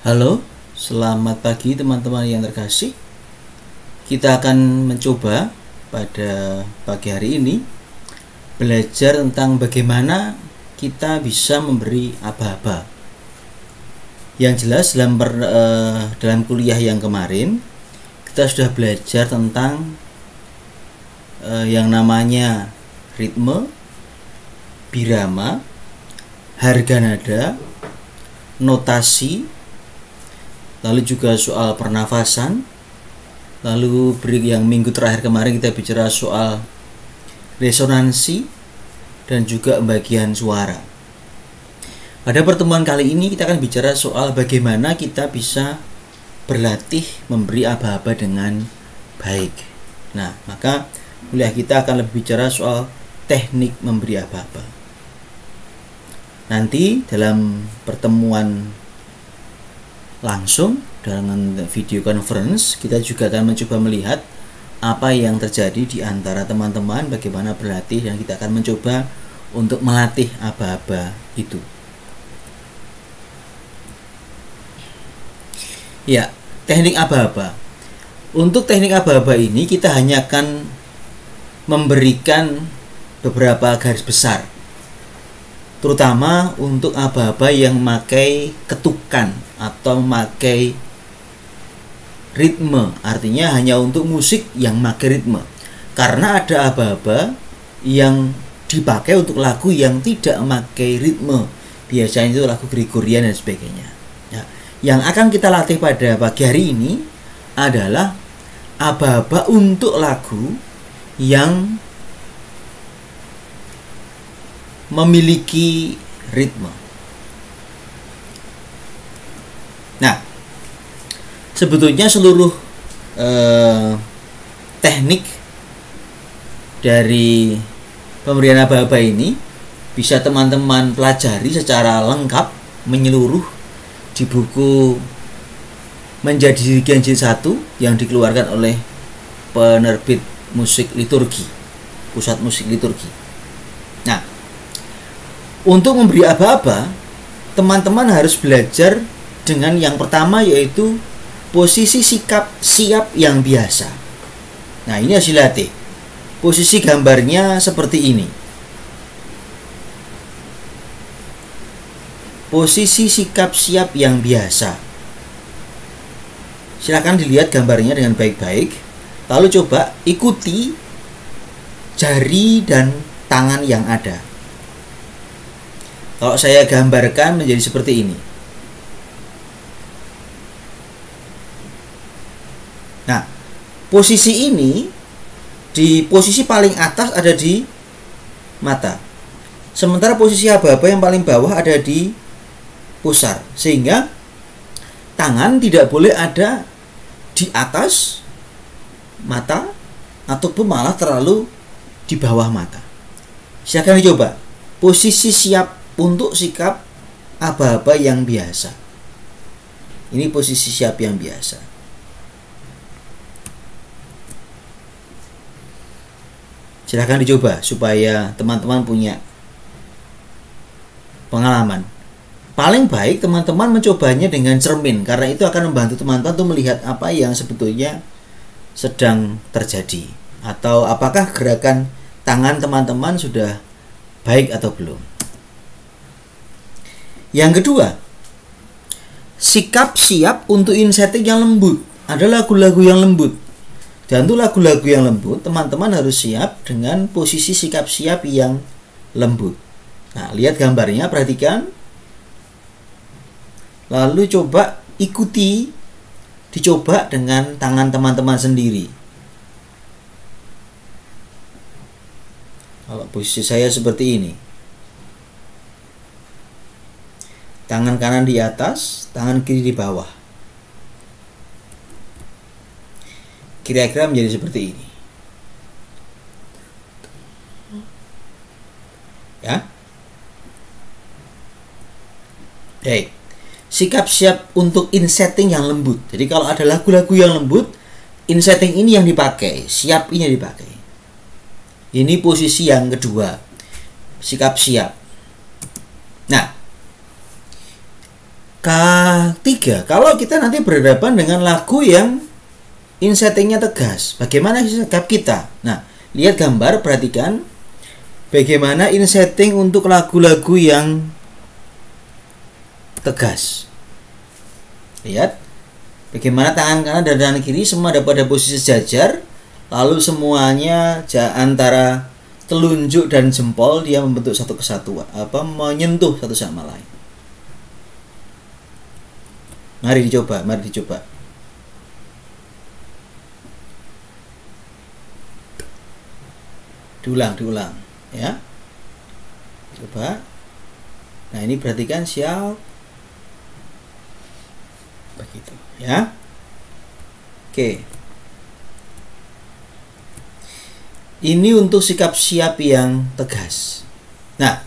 Halo, selamat pagi teman-teman yang terkasih. Kita akan mencoba pada pagi hari ini belajar tentang bagaimana kita bisa memberi aba-aba. Yang jelas dalam kuliah yang kemarin kita sudah belajar tentang yang namanya ritme, birama, harga nada, notasi, lalu juga soal pernafasan. Lalu yang minggu terakhir kemarin kita bicara soal resonansi dan juga bagian suara. Pada pertemuan kali ini kita akan bicara soal bagaimana kita bisa berlatih memberi aba-aba dengan baik. Nah, maka kuliah kita akan lebih bicara soal teknik memberi aba-aba. Nanti dalam pertemuan langsung dengan video conference kita juga akan mencoba melihat apa yang terjadi di antara teman-teman, bagaimana berlatih, dan kita akan mencoba untuk melatih aba-aba itu. Ya, teknik aba-aba. Untuk teknik aba-aba ini kita hanya akan memberikan beberapa garis besar, terutama untuk aba-aba yang memakai ketukan atau memakai ritme, artinya hanya untuk musik yang memakai ritme. Karena ada aba-aba yang dipakai untuk lagu yang tidak memakai ritme, biasanya itu lagu Gregorian dan sebagainya. Ya, yang akan kita latih pada pagi hari ini adalah aba-aba untuk lagu yang memiliki ritme. Nah, sebetulnya seluruh teknik dari pemberian aba-aba ini bisa teman-teman pelajari secara lengkap menyeluruh di buku Menjadi Dirigian Jilid 1 yang dikeluarkan oleh penerbit musik liturgi, Pusat Musik Liturgi. Nah, untuk memberi aba-aba, teman-teman harus belajar dengan yang pertama, yaitu posisi sikap siap yang biasa. Nah, ini harus dilatih. Posisi gambarnya seperti ini. Posisi sikap siap yang biasa. Silakan dilihat gambarnya dengan baik-baik. Lalu coba ikuti jari dan tangan yang ada. Kalau saya gambarkan menjadi seperti ini. Nah, posisi ini, di posisi paling atas ada di mata, sementara posisi aba-aba yang paling bawah ada di pusar, sehingga tangan tidak boleh ada di atas mata ataupun malah terlalu di bawah mata. Silakan dicoba posisi siap untuk sikap aba-aba yang biasa. Ini posisi siap yang biasa. Silahkan dicoba supaya teman-teman punya pengalaman. Paling baik teman-teman mencobanya dengan cermin, karena itu akan membantu teman-teman untuk melihat apa yang sebetulnya sedang terjadi, atau apakah gerakan tangan teman-teman sudah baik atau belum. Yang kedua, sikap siap untuk insetting yang lembut. Ada lagu-lagu yang lembut. Dan untuk lagu-lagu yang lembut, teman-teman harus siap dengan posisi sikap siap yang lembut. Nah, lihat gambarnya, perhatikan. Lalu coba ikuti, dicoba dengan tangan teman-teman sendiri. Kalau posisi saya seperti ini. Tangan kanan di atas, tangan kiri di bawah. Kira-kira menjadi seperti ini. Ya. Baik. Sikap siap untuk insetting yang lembut. Jadi kalau ada lagu-lagu yang lembut, insetting ini yang dipakai, siap ini yang dipakai. Ini posisi yang kedua. Sikap siap. Nah, Ketiga, kalau kita nanti berhadapan dengan lagu yang in settingnya tegas, bagaimana sikap kita? Nah, lihat gambar, perhatikan bagaimana in setting untuk lagu-lagu yang tegas. Lihat bagaimana tangan kanan dan tangan kiri semua ada pada posisi sejajar, lalu semuanya antara telunjuk dan jempol dia membentuk satu kesatuan, menyentuh satu sama lain. Mari dicoba. Diulang ya. Coba. Nah, ini perhatikan, siap. Begitu ya. Oke. Ini untuk sikap siap yang tegas. Nah,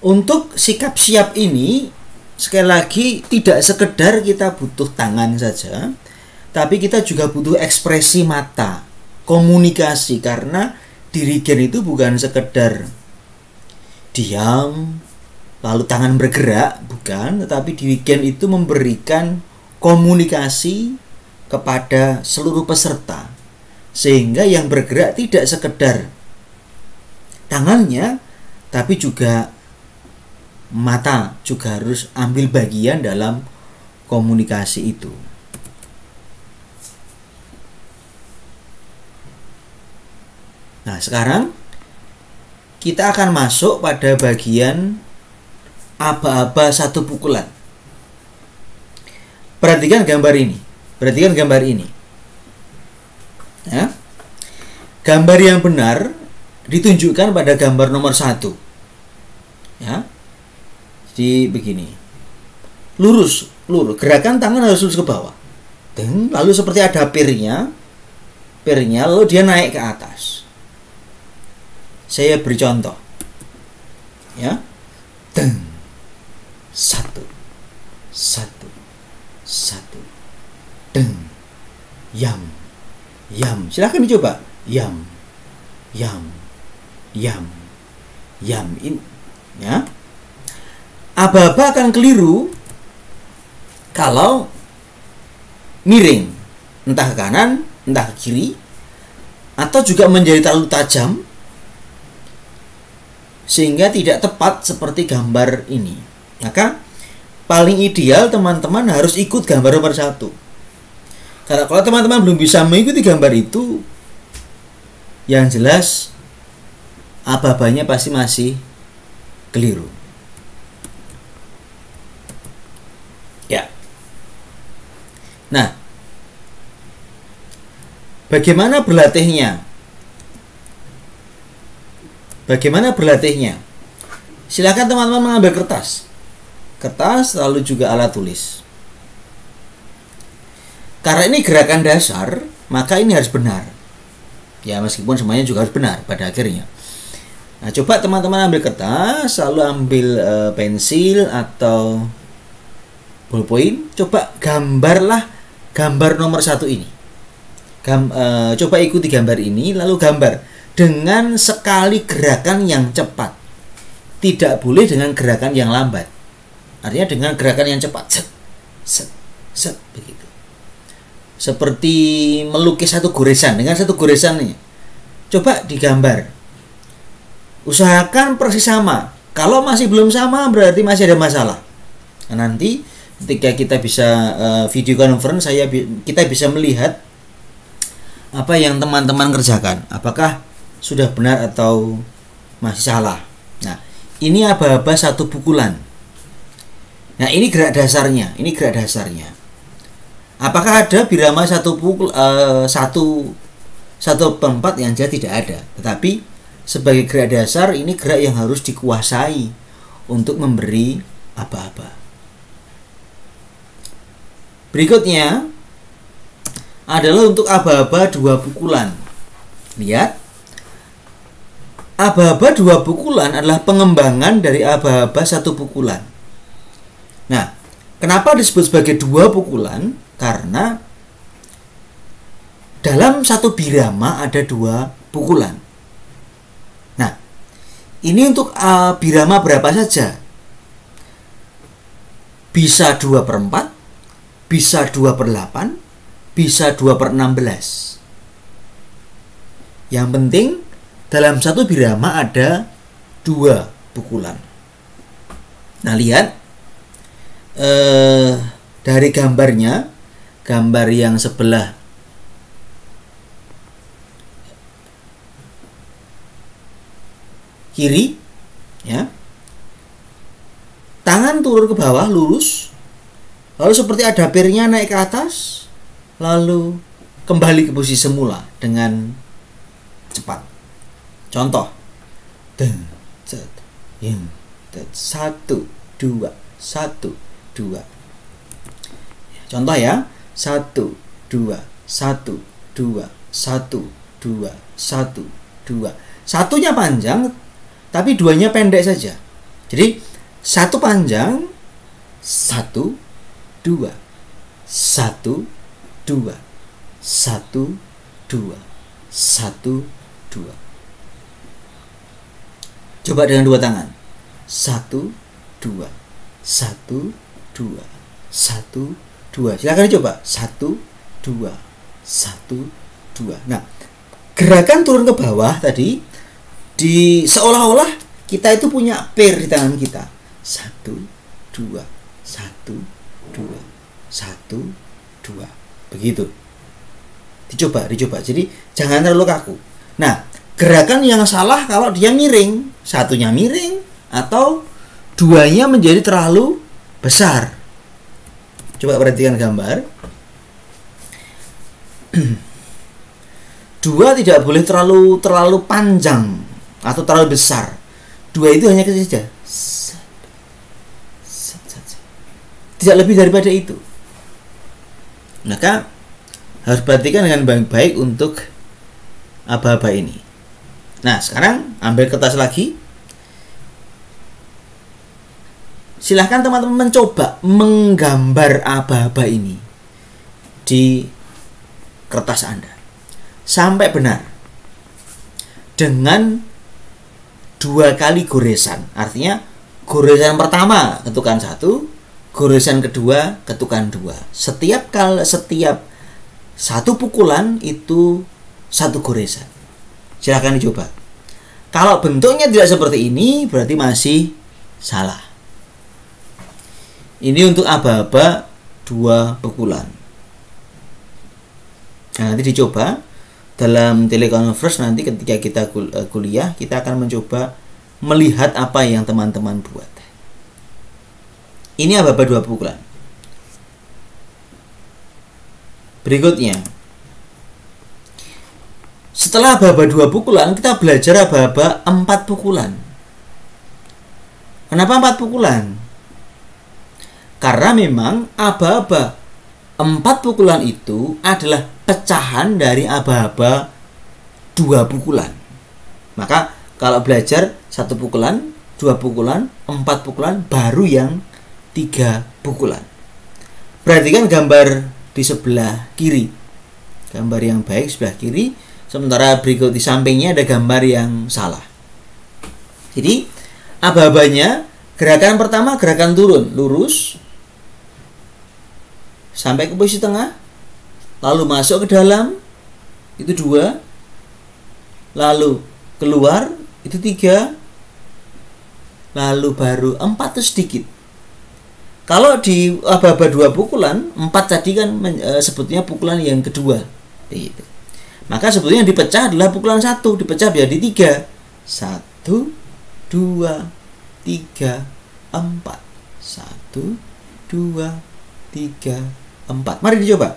untuk sikap siap ini sekali lagi tidak sekedar kita butuh tangan saja, tapi kita juga butuh ekspresi mata, komunikasi, karena dirigen itu bukan sekedar diam lalu tangan bergerak, bukan, tetapi dirigen itu memberikan komunikasi kepada seluruh peserta, sehingga yang bergerak tidak sekedar tangannya, tapi juga mata juga harus ambil bagian dalam komunikasi itu. Nah, sekarang kita akan masuk pada bagian aba-aba satu pukulan. Perhatikan gambar ini. Ya. Gambar yang benar ditunjukkan pada gambar nomor 1. Ya. Jadi begini, lurus, gerakan tangan harus lurus ke bawah, lalu seperti ada pirnya, lalu dia naik ke atas. Saya beri contoh, ya, satu, yam, silahkan dicoba, yam, ini, ya. Aba-aba akan keliru kalau miring, entah ke kanan, entah ke kiri, atau juga menjadi terlalu tajam sehingga tidak tepat seperti gambar ini. Maka paling ideal teman-teman harus ikut gambar nomor 1. Karena kalau teman-teman belum bisa mengikuti gambar itu, yang jelas aba-abanya pasti masih keliru. Ya. Nah, bagaimana berlatihnya? Silakan teman-teman mengambil kertas lalu juga alat tulis. Karena ini gerakan dasar, maka ini harus benar. Ya, meskipun semuanya juga harus benar pada akhirnya. Nah, coba teman-teman ambil kertas, lalu ambil pensil atau ballpoint, coba gambarlah gambar nomor 1 ini. Coba ikuti gambar ini, lalu gambar dengan sekali gerakan yang cepat. Tidak boleh dengan gerakan yang lambat. Artinya dengan gerakan yang cepat, set, begitu. Seperti melukis satu goresan, dengan satu goresan nih. Coba digambar. Usahakan persis sama. Kalau masih belum sama, berarti masih ada masalah. Nah, nanti ketika kita bisa video conference, kita bisa melihat apa yang teman-teman kerjakan, apakah sudah benar atau masih salah. Nah, ini aba-aba satu pukulan. Nah, ini gerak dasarnya. Apakah ada birama satu tempat yang jelas tidak ada. Tetapi sebagai gerak dasar, ini gerak yang harus dikuasai untuk memberi aba-aba. Berikutnya adalah untuk aba-aba 2 pukulan. Lihat, aba-aba 2 pukulan adalah pengembangan dari aba-aba 1 pukulan. Nah, kenapa disebut sebagai 2 pukulan? Karena dalam satu birama ada 2 pukulan. Nah, ini untuk birama berapa saja? Bisa 2/4, bisa 2/8, bisa 2/16. Yang penting dalam satu birama ada 2 pukulan. Nah, lihat dari gambarnya, gambar yang sebelah kiri, ya, tangan turun ke bawah lurus, lalu seperti ada pirnya naik ke atas, lalu kembali ke posisi semula dengan cepat. Contoh, 1, 2, 1, 2. Contoh ya, 1, 2, 1, 2, 1, 2, 1, 2. Satunya panjang, tapi duanya pendek saja. Jadi 1 panjang, 1, 2, 1, 2, 1, 2, 1, 2. Coba dengan 2 tangan. 1, 2, 1, 2, 1, 2. Silakan coba. 1, 2, 1, 2. Nah, gerakan turun ke bawah tadi di seolah-olah kita itu punya pair di tangan kita. 1, 2, 1, 2, 1, 2. Begitu. Dicoba. Jadi jangan terlalu kaku. Nah, gerakan yang salah kalau dia miring, satunya miring atau duanya menjadi terlalu besar. Coba perhatikan gambar. 2 tidak boleh terlalu panjang atau terlalu besar. 2 itu hanya kecil saja. Tidak lebih daripada itu. Maka harus perhatikan dengan baik-baik untuk aba-aba ini. Nah, sekarang ambil kertas lagi. Silahkan teman-teman mencoba menggambar aba-aba ini di kertas Anda sampai benar dengan 2 kali goresan. Artinya goresan pertama ketukan 1, goresan kedua ketukan 2. Setiap 1 pukulan itu 1 goresan. Silahkan dicoba. Kalau bentuknya tidak seperti ini, berarti masih salah. Ini untuk aba-aba 2 pukulan. Nah, nanti dicoba dalam telekonferensi nanti ketika kita kuliah, kita akan mencoba melihat apa yang teman-teman buat. Ini aba-aba 2 pukulan. Berikutnya, setelah aba-aba 2 pukulan, kita belajar aba-aba 4 pukulan. Kenapa 4 pukulan? Karena memang aba-aba 4 pukulan itu adalah pecahan dari aba-aba 2 pukulan. Maka kalau belajar 1 pukulan, 2 pukulan, 4 pukulan, baru yang 3 pukulan. Perhatikan gambar di sebelah kiri. Gambar yang baik sebelah kiri. Sementara berikut di sampingnya ada gambar yang salah. Jadi aba-abanya, gerakan pertama gerakan turun, lurus sampai ke posisi tengah, lalu masuk ke dalam, itu 2, lalu keluar, itu 3, lalu baru 4 itu sedikit. Kalau di aba-aba 2 pukulan, 4 tadi kan sebetulnya pukulan yang kedua. Gitu. Maka sebetulnya yang dipecah adalah pukulan 1, dipecah menjadi 3. 1, 2, 3, 4. 1, 2, 3, 4. Mari dicoba.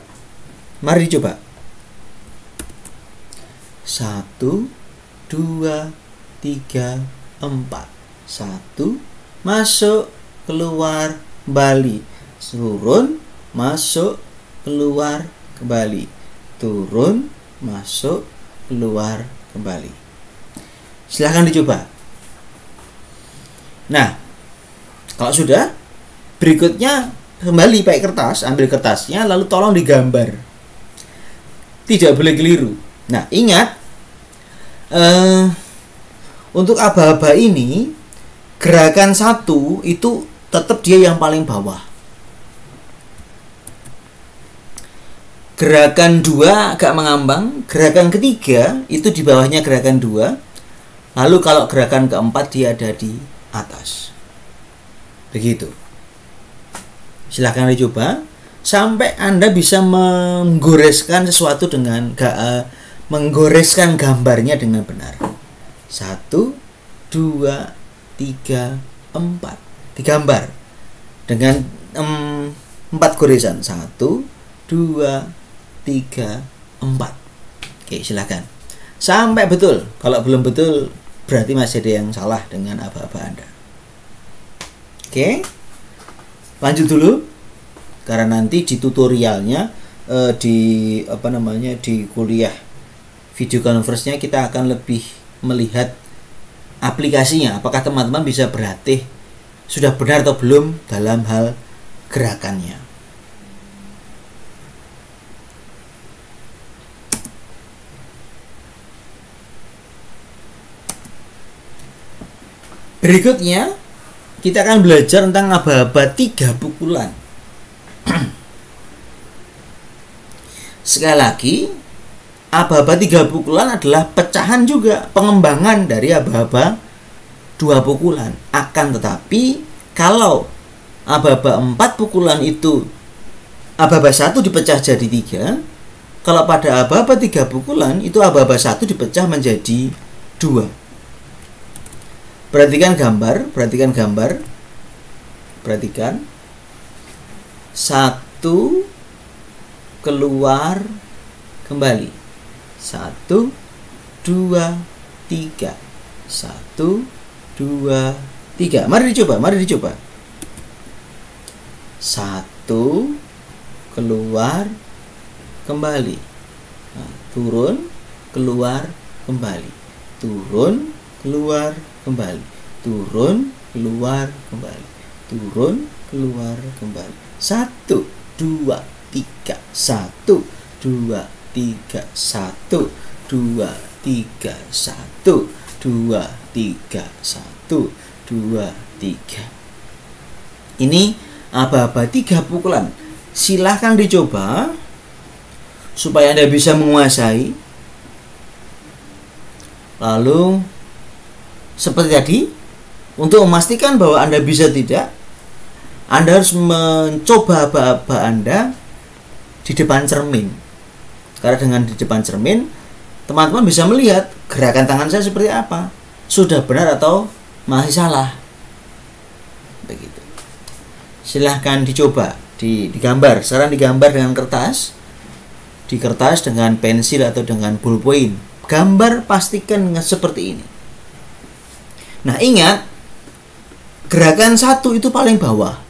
1, 2, 3, 4. 1, masuk, keluar, kembali. Turun, masuk, keluar, kembali. Turun, masuk, keluar, kembali. Silahkan dicoba. Nah, kalau sudah, berikutnya kembali pakai kertas, ambil kertasnya, lalu tolong digambar. Tidak boleh keliru. Nah, ingat, untuk aba-aba ini, gerakan 1 itu tetap dia yang paling bawah. Gerakan 2 agak mengambang, gerakan ketiga itu di bawahnya gerakan 2. Lalu kalau gerakan keempat dia ada di atas. Begitu. Silahkan dicoba sampai Anda bisa menggoreskan sesuatu dengan menggoreskan gambarnya dengan benar. 1, 2, 3, 4. Digambar dengan 4 goresan. 1, 2, 3, 4. Oke, silakan. Sampai betul. Kalau belum betul, berarti masih ada yang salah dengan aba-aba Anda. Oke. Lanjut dulu. Karena nanti di tutorialnya di kuliah video conference-nya kita akan lebih melihat aplikasinya. Apakah teman-teman bisa berlatih sudah benar atau belum dalam hal gerakannya. Berikutnya kita akan belajar tentang aba-aba 3 pukulan. Sekali lagi, aba-aba 3 pukulan adalah pecahan juga, pengembangan dari aba-aba 2 pukulan. Akan tetapi kalau aba-aba 4 pukulan itu aba-aba 1 dipecah jadi 3, kalau pada aba-aba 3 pukulan itu aba-aba 1 dipecah menjadi 2. Perhatikan gambar. Perhatikan. 1 keluar kembali. 1, 2, 3. 1, 2, 3. Mari dicoba. 1 keluar kembali. Nah, turun, keluar kembali. Turun, keluar kembali. Turun, keluar kembali. Turun, keluar kembali. 1, 2, 3. 1, 2, 3. 1, 2, 3. 1, 2, 3. 1, 2, 3. Ini aba-aba 3 pukulan. Silahkan dicoba supaya Anda bisa menguasai. Lalu seperti tadi, untuk memastikan bahwa Anda bisa tidak, Anda harus mencoba aba-aba Anda di depan cermin. Karena dengan di depan cermin, teman-teman bisa melihat gerakan tangan saya seperti apa. Sudah benar atau masih salah. Begitu. Silahkan dicoba, digambar. Sekarang digambar dengan kertas. Di kertas dengan pensil atau dengan ballpoint. Gambar pastikan seperti ini. Nah, ingat, gerakan 1 itu paling bawah.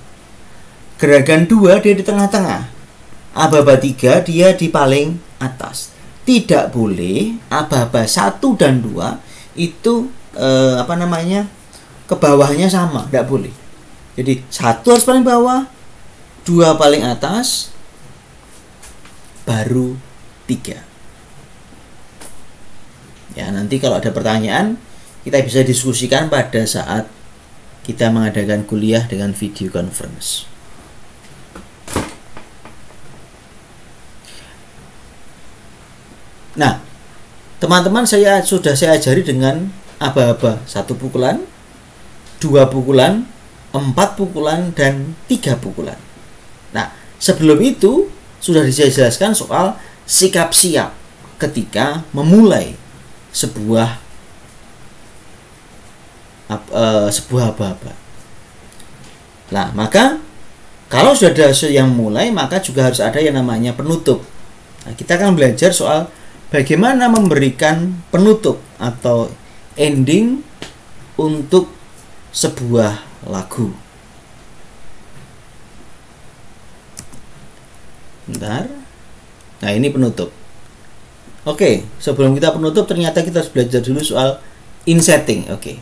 Gerakan 2 dia di tengah-tengah. Aba-aba 3 dia di paling atas. Tidak boleh aba-aba 1 dan 2 itu ke bawahnya sama, tidak boleh. Jadi 1 harus paling bawah, 2 paling atas, baru 3. Ya, nanti kalau ada pertanyaan kita bisa diskusikan pada saat kita mengadakan kuliah dengan video conference. Nah, teman-teman sudah saya ajari dengan aba-aba 1 pukulan, 2 pukulan, 4 pukulan, dan 3 pukulan. Nah, sebelum itu sudah saya jelaskan soal sikap siap ketika memulai sebuah aba-aba. Nah, maka kalau sudah ada yang mulai, maka juga harus ada yang namanya penutup. Nah, kita akan belajar soal bagaimana memberikan penutup atau ending untuk sebuah lagu. Bentar. Nah, ini penutup. Oke, sebelum kita penutup ternyata kita harus belajar dulu soal insetting. Oke.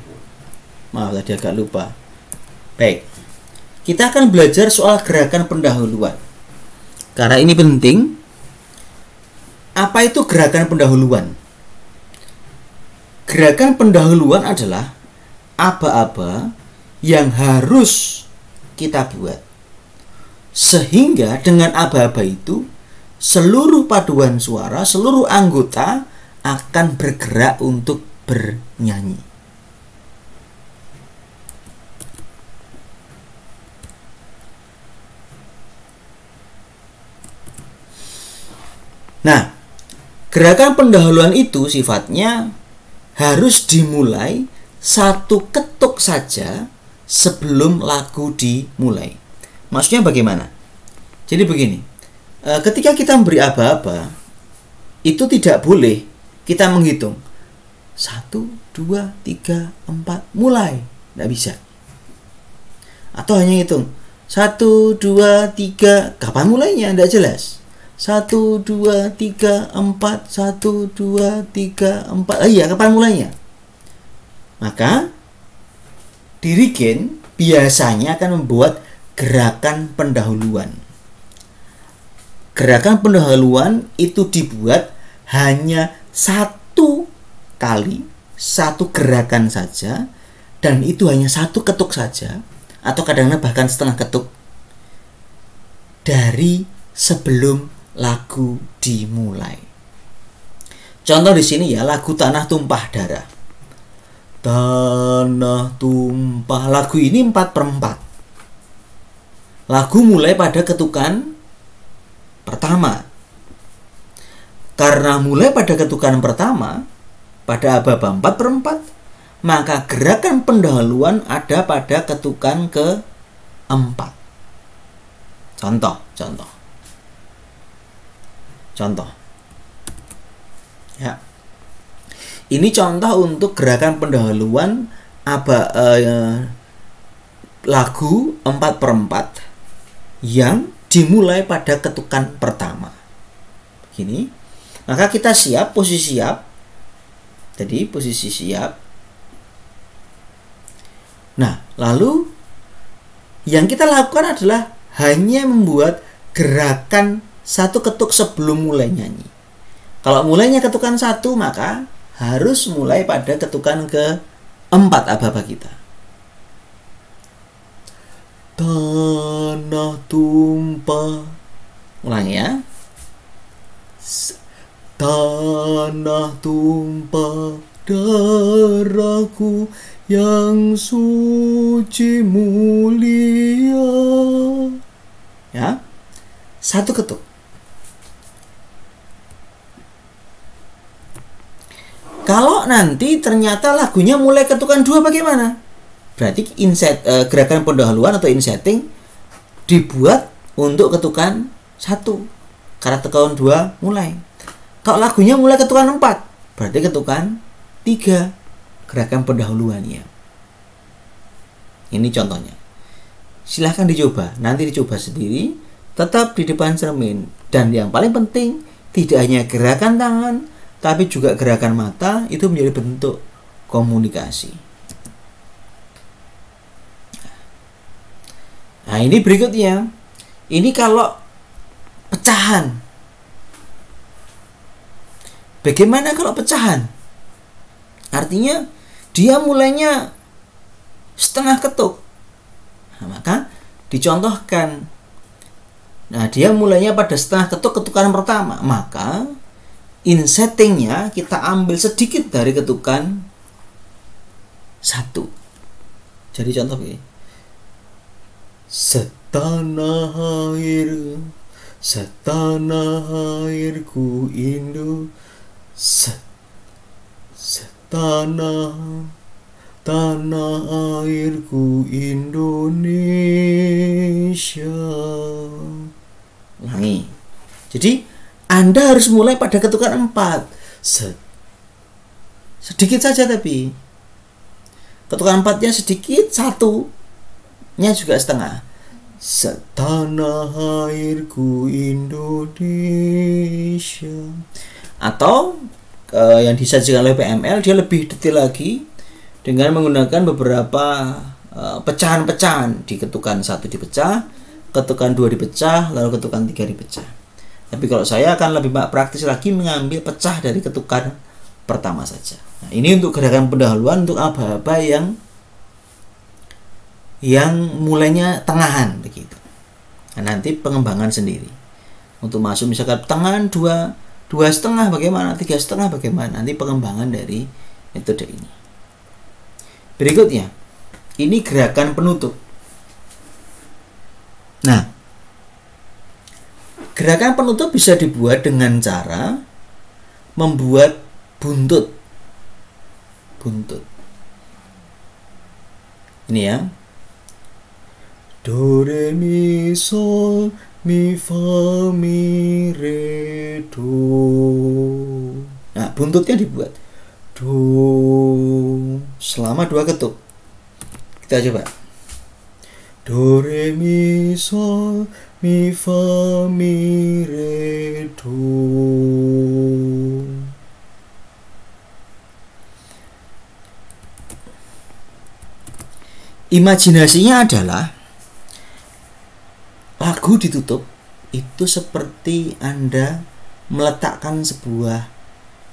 Maaf tadi agak lupa. Baik. Kita akan belajar soal gerakan pendahuluan. Karena ini penting. Apa itu gerakan pendahuluan? Gerakan pendahuluan adalah aba-aba yang harus kita buat. Sehingga dengan aba-aba itu seluruh paduan suara, seluruh anggota akan bergerak untuk bernyanyi. Nah, gerakan pendahuluan itu sifatnya harus dimulai satu ketuk saja sebelum lagu dimulai. Maksudnya bagaimana? Jadi begini, ketika kita memberi aba-aba, itu tidak boleh kita menghitung 1, 2, 3, 4, mulai. Tidak bisa. Atau hanya hitung 1, 2, 3, kapan mulainya? Tidak jelas. 1, 2, 3, 4, 1, 2, 3, 4. Iya, kapan mulainya? Maka dirigen biasanya akan membuat gerakan pendahuluan. Gerakan pendahuluan itu dibuat hanya satu kali, satu gerakan saja, dan itu hanya satu ketuk saja, atau kadang-kadang bahkan setengah ketuk dari sebelum lagu dimulai. Contoh di sini ya, lagu Tanah Tumpah Darah. Tanah tumpah, lagu ini 4/4. Lagu mulai pada ketukan pertama. Karena mulai pada ketukan pertama, pada aba-aba 4/4, maka gerakan pendahuluan ada pada ketukan ke-4. Contoh. Ya. Ini contoh untuk gerakan pendahuluan lagu 4/4 yang dimulai pada ketukan pertama. Begini. Maka kita siap, posisi siap. Jadi posisi siap. Nah, lalu yang kita lakukan adalah hanya membuat gerakan satu ketuk sebelum mulai nyanyi. Kalau mulainya ketukan 1, maka harus mulai pada ketukan ke-4 aba-aba kita. Tanah tumpah. Ulangi ya. Tanah tumpah darahku yang suci mulia. Ya. Satu ketuk. Kalau nanti ternyata lagunya mulai ketukan 2 bagaimana? Berarti gerakan pendahuluan atau insetting dibuat untuk ketukan 1. Karena ketukan 2 mulai. Kalau lagunya mulai ketukan 4, berarti ketukan 3 gerakan pendahuluannya. Ini contohnya. Silahkan dicoba. Nanti dicoba sendiri. Tetap di depan cermin. Dan yang paling penting, tidak hanya gerakan tangan, tapi juga gerakan mata itu menjadi bentuk komunikasi. Nah, ini berikutnya. Ini kalau pecahan. Bagaimana kalau pecahan? Artinya dia mulainya setengah ketuk. Nah, maka dicontohkan. Nah, dia mulainya pada setengah ketuk ketukan pertama. Maka insettingnya kita ambil sedikit dari ketukan 1. Jadi contoh ini. Setanah airku Indo, tanah airku Indonesia. Ulangi. Jadi Anda harus mulai pada ketukan 4. Sedikit saja tapi. Ketukan 4-nya sedikit, 1-nya juga setengah. Setanah airku Indonesia. Atau yang disajikan oleh PML, dia lebih detail lagi dengan menggunakan beberapa pecahan-pecahan. Di ketukan 1 dipecah, ketukan 2 dipecah, lalu ketukan 3 dipecah. Tapi kalau saya akan lebih praktis lagi mengambil pecah dari ketukan pertama saja. Nah, ini untuk gerakan pendahuluan untuk aba-aba yang mulainya tengahan begitu. Nah, nanti pengembangan sendiri. untuk masuk misalkan tangan 2,5 bagaimana, 3,5 bagaimana, nanti pengembangan dari metode ini. Berikutnya, ini gerakan penutup. Nah, gerakan penutup bisa dibuat dengan cara membuat buntut. Ini ya. Do, re, mi, sol, mi, fa, mi, re, do. Nah, buntutnya dibuat do selama 2 ketuk. Kita coba. Do, re, mi, sol, mi, fa, mi, re, do. Imajinasinya adalah lagu ditutup itu seperti Anda meletakkan sebuah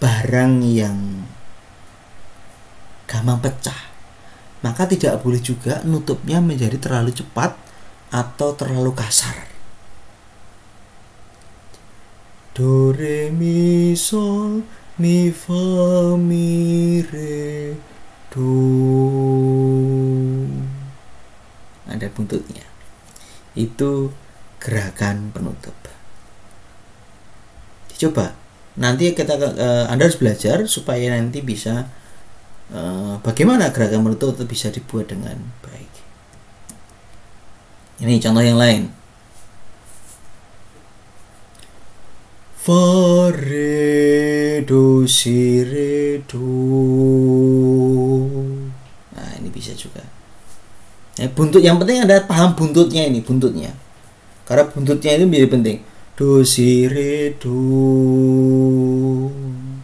barang yang gampang pecah. Maka tidak boleh juga nutupnya menjadi terlalu cepat atau terlalu kasar. Do, re, mi, sol, mi, fa, mi, re, do. Ada buntutnya. Itu gerakan penutup. Dicoba. Nanti Anda harus belajar supaya nanti bisa bagaimana gerakan penutup bisa dibuat dengan baik. Ini contoh yang lain. Fa, re, do, si, re, do. Nah, ini bisa juga. Buntut yang penting Anda paham buntutnya ini, buntutnya. Karena buntutnya itu menjadi penting. Do, si, re, do.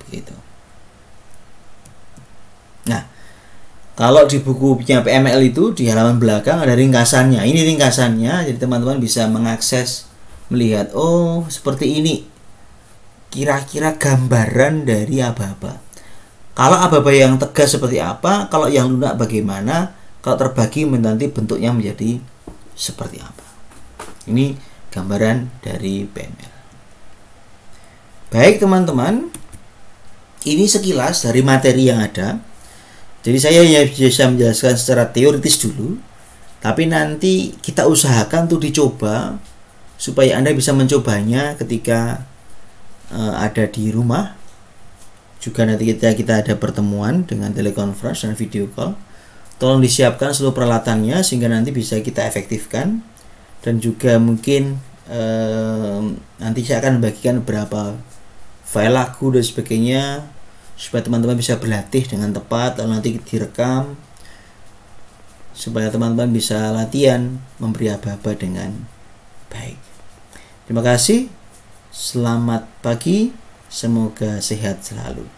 Begitu. Nah, kalau di bukunya PML itu di halaman belakang ada ringkasannya. Ini ringkasannya, jadi teman-teman bisa mengakses, melihat, oh seperti ini kira-kira gambaran dari aba-aba. Kalau aba-aba yang tegas seperti apa, kalau yang lunak bagaimana, kalau terbagi nanti bentuknya menjadi seperti apa. Ini gambaran dari PML. Baik teman-teman, ini sekilas dari materi yang ada. Jadi saya hanya bisa menjelaskan secara teoritis dulu, tapi nanti kita usahakan untuk dicoba supaya Anda bisa mencobanya ketika ada di rumah. Juga nanti kita ada pertemuan dengan telekonferensi dan video call. Tolong disiapkan seluruh peralatannya sehingga nanti bisa kita efektifkan, dan juga mungkin nanti saya akan membagikan beberapa file lagu dan sebagainya supaya teman-teman bisa berlatih dengan tepat, lalu nanti direkam supaya teman-teman bisa latihan memberi aba-aba dengan baik. Terima kasih, selamat pagi, semoga sehat selalu.